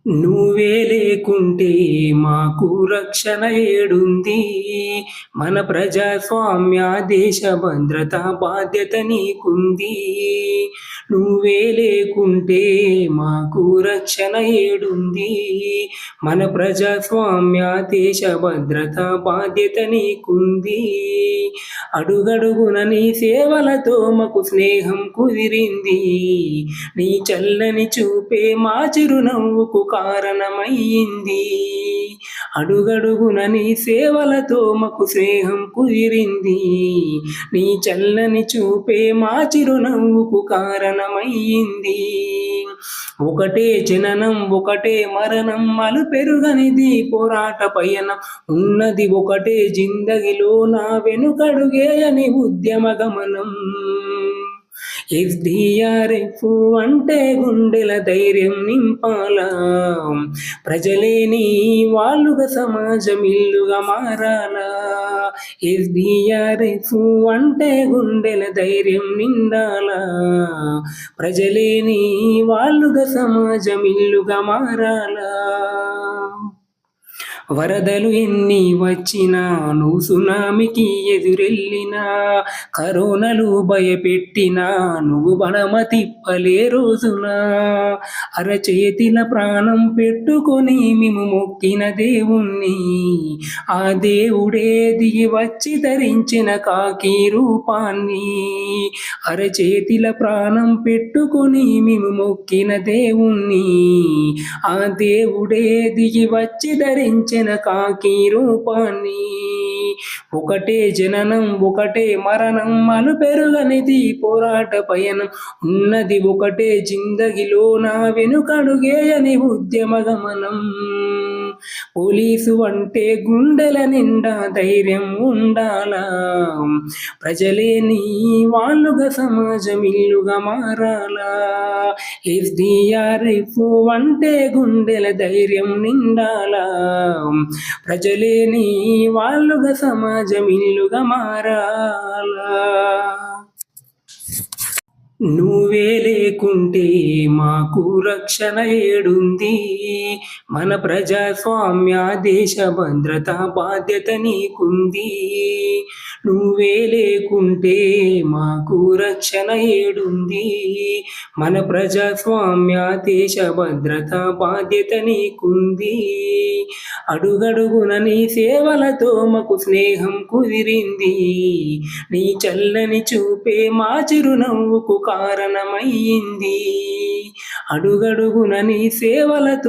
నువ్వే లేకుంటే మాకు రక్షణ ఏడుంది. మన ప్రజాస్వామ్య దేశ భద్రత బాధ్యత నీకుంది. నువ్వే లేకుంటే మాకు రక్షణ ఏడుంది. మన ప్రజాస్వామ్య దేశ భద్రత బాధ్యత నీకుంది. అడుగడుగున నీ సేవలతో మాకు స్నేహం కుదిరింది. నీ చల్లని చూపే మా చిరునవ్వుకు కారణమయ్యింది. అడుగడుగున నీ సేవలతో మాకు స్నేహం కుదిరింది. నీ చల్లని చూపే మా చిరునవ్వుకు కారణమయ్యింది. ఒకటే జననం ఒకటే మరణం అలుపెరుగనిది పోరాట పయనం. ఉన్నది ఒకటే జిందగిలో నా వెనుకడుగేయని ఉద్యమ గమనం. ఎస్డిఆర్ఎఫ్ అంటే గుండెల ధైర్యం నింపాలా. ప్రజలేని వాళ్ళుగా సమాజం ఇల్లుగా మారాలా. ఎస్డిఆర్ఎఫ్ అంటే గుండెల ధైర్యం నిండాలా. ప్రజలేని వాళ్ళుగా సమాజం ఇల్లుగా మారాలా. వరదలు ఎన్ని వచ్చినా నువ్వు సునామికి ఎదురెళ్ళినా, కరోనాలు భయపెట్టినా నువ్వు బలమ తిప్పలే రోజున. అరచేతిల ప్రాణం పెట్టుకొని మేము మొక్కిన దేవుణ్ణి, ఆ దేవుడే దిగి వచ్చి ధరించిన కాకి రూపాన్ని. అరచేతిల ప్రాణం పెట్టుకొని మేము మొక్కిన దేవుణ్ణి, ఆ దేవుడే దిగి వచ్చి ధరించిన కాకి రూపాన్ని. ఒకటే జననం ఒకటే మరణం అలుపెరుగనిది పోరాట పయనం. ఉన్నది ఒకటే జిందగిలో నా వెనుకడుగేయని ఉద్యమ గమనం. పోలీసు అంటే గుండెల నిండా ధైర్యం ఉండాలా. ప్రజలేని వాళ్ళుగా సమాజం ఇల్లుగా మారాలా. ఎస్డిఆర్ఎఫ్ అంటే గుండెల ధైర్యం నిండాలా. ప్రజలేని వాళ్ళుగా సమాజం ఇల్లుగా మారాలా. నువ్వే లేకుంటే మాకు రక్షణ ఏడుంది. మన ప్రజాస్వామ్య దేశ భద్రత బాధ్యత నీకుంది. నువ్వే లేకుంటే మాకు రక్షణ ఏడుంది. మన ప్రజాస్వామ్య దేశ భద్రత బాధ్యత నీకుంది. అడుగడుగున నీ సేవలతో మాకు స్నేహం కుదిరింది. నీ చల్లని చూపే మా చిరునవ్వుకు కారణమయ్యింది. అడుగడుగున నీ సేవలతో